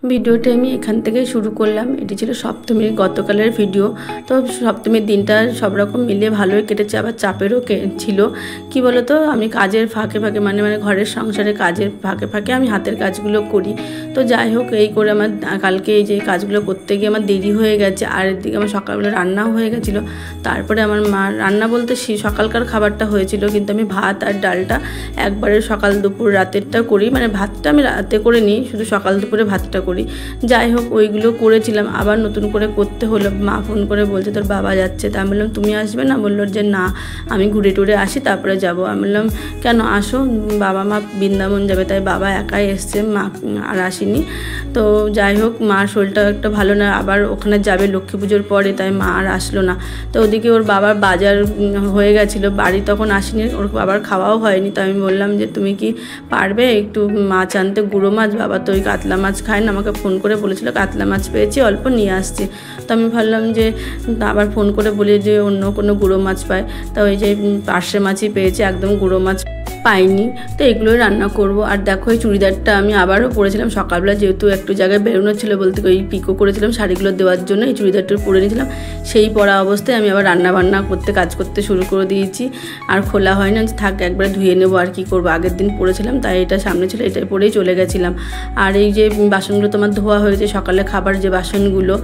ভিডিওটা আমি এখান থেকেই শুরু করলাম। এটি ছিল সপ্তমীর গতকালের ভিডিও। তো সপ্তমীর দিনটা সব রকম মিলিয়ে ভালোই কেটেছে, আবার চাপেরও ছিল। কি বলতো, আমি কাজের ফাঁকে ফাঁকে মানে ঘরের সংসারে কাজের ফাঁকে ফাঁকে আমি হাতের কাজগুলো করি। তো যাই হোক, এই করে আমার কালকে এই যে কাজগুলো করতে গিয়ে আমার দেরি হয়ে গেছে, আর এদিকে আমার সকালবেলা রান্নাও হয়ে গেছিলো। তারপরে আমার মা রান্না বলতে সকালকার খাবারটা হয়েছিল, কিন্তু আমি ভাত আর ডালটা একবারে সকাল দুপুর রাতেরটা করি, মানে ভাতটা আমি রাতে করে নিই, শুধু সকাল দুপুরে ভাতটা করি। যাই হোক, ওইগুলো করেছিলাম, আবার নতুন করে করতে হলো। মা ফোন করে বলছে তোর বাবা যাচ্ছে। তা আমি বললাম তুমি আসবে না? বললো যে না, আমি ঘুরে টুরে আসি তারপরে যাব। আমি বললাম কেন, আসো, বাবা মা বৃন্দাবন যাবে, তাই বাবা একাই এসছে, মা আর আসেনি। তো যাই হোক, মার শরীরটা একটা ভালো না, আবার ওখানে যাবে লক্ষ্মী পুজোর পরে, তাই মা আর আসলো না। তো ওদিকে ওর বাবার বাজার হয়ে গেছিলো, বাড়ি তখন আসেনি, ওর বাবার খাওয়াও হয়নি। তো আমি বললাম যে তুমি কি পারবে একটু মাছ আনতে, গুঁড়ো মাছ? বাবা তো ওই কাতলা মাছ খায় না, আমাকে ফোন করে বলেছিল কাতলা মাছ পেয়েছি, অল্প নিয়ে আসছি। তো আমি ভাবলাম যে আবার ফোন করে বলি যে অন্য কোনো গুঁড়ো মাছ পায়। তো ওই যে পার্শে মাছই পেয়েছি, একদম গুঁড়ো মাছ পাইনি। তো এগুলোই রান্না করব। আর দেখো, এই চুড়িদারটা আমি আবারও পরেছিলাম সকালবেলা, যেহেতু একটু জায়গায় বেরোনো ছিল, বলতে ওই পিকো করেছিলাম শাড়িগুলো দেওয়ার জন্য, এই চুড়িদারটা পরে নিয়েছিলাম। সেই পরা অবস্থায় আমি আবার রান্না বান্না করতে কাজ করতে শুরু করে দিয়েছি। আর খোলা হয় না, থাক একবারে ধুয়ে নেবো, আর কি করবো, আগের দিন পরেছিলাম তাই এটা সামনে ছিল, এটাই পরেই চলে গেছিলাম। আর এই যে বাসনগুলো তোমার ধোয়া হয়েছে, সকালে খাবার যে বাসনগুলো,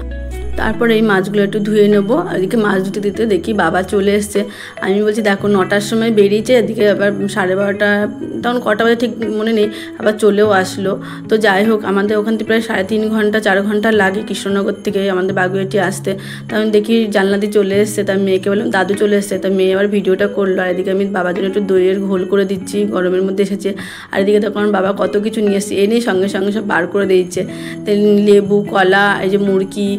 তারপরে এই মাছগুলো একটু ধুয়ে নেবো। এদিকে মাছ ধুতে দিতে দেখি বাবা চলে এসছে। আমি বলছি দেখো 9টার সময় বেরিয়েছে, এদিকে আবার 12:30, তখন কটা বাজে ঠিক মনে নেই, আবার চলেও আসলো। তো যাই হোক, আমাদের ওখান থেকে প্রায় 3.5 ঘন্টা 4 ঘন্টা লাগে কৃষ্ণনগর থেকে আমাদের বাগুইআটি আসতে। তো আমি দেখি জানলা দিয়ে চলে এসছে, তার মেয়েকে বললাম দাদু চলে এসছে। তার মেয়ে আবার ভিডিওটা করলো, আর এদিকে আমি বাবার জন্য একটু দইয়ের ঘোল করে দিচ্ছি, গরমের মধ্যে এসেছে। আর এদিকে তখন বাবা কত কিছু নিয়ে এসছে, এনেই সঙ্গে সঙ্গে সব বার করে দিয়েছে। লেবু, কলা, এই যে মুরগি,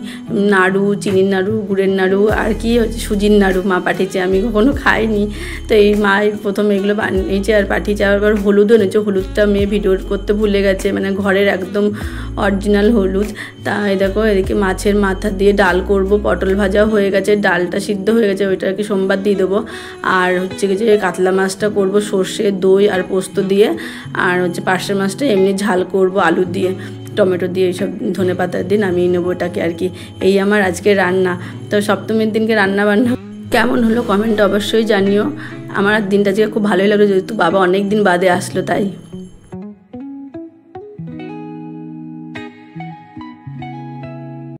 নাড়ু, চিনির নাড়ু, গুড়ের নাড়ু, আর কি হচ্ছে সুজির নাড়ু মা পাঠিয়েছে, আমি কখনো খাইনি। তো এই মা প্রথম এগুলো বানিয়েছে আর পাঠিয়েছে। আবার হলুদও এনেছে, হলুদটা মেয়ে ভিডিও করতে ভুলে গেছে, মানে ঘরের একদম অরিজিনাল হলুদ। তাই দেখো, এদিকে মাছের মাথা দিয়ে ডাল করব, পটল ভাজা হয়ে গেছে, ডালটা সিদ্ধ হয়ে গেছে, ওইটা আর কি সোমবার দিয়ে দেবো। আর হচ্ছে যে কাতলা মাছটা করব সর্ষে, দই আর পোস্ত দিয়ে। আর হচ্ছে পার্শে মাছটা এমনি ঝাল করব আলু দিয়ে, টমেটো দিয়ে, এইসব ধনেপাতা দিয়ে নামিয়ে নেবো এটাকে আর কি। এই আমার আজকে রান্না। তো সপ্তমীর দিনকে রান্না বান্না কেমন হলো কমেন্টে অবশ্যই জানিও। আমার দিনটা আজকে খুব ভালোই লাগলো, যেহেতু বাবা অনেক দিন বাদে আসলো তাই।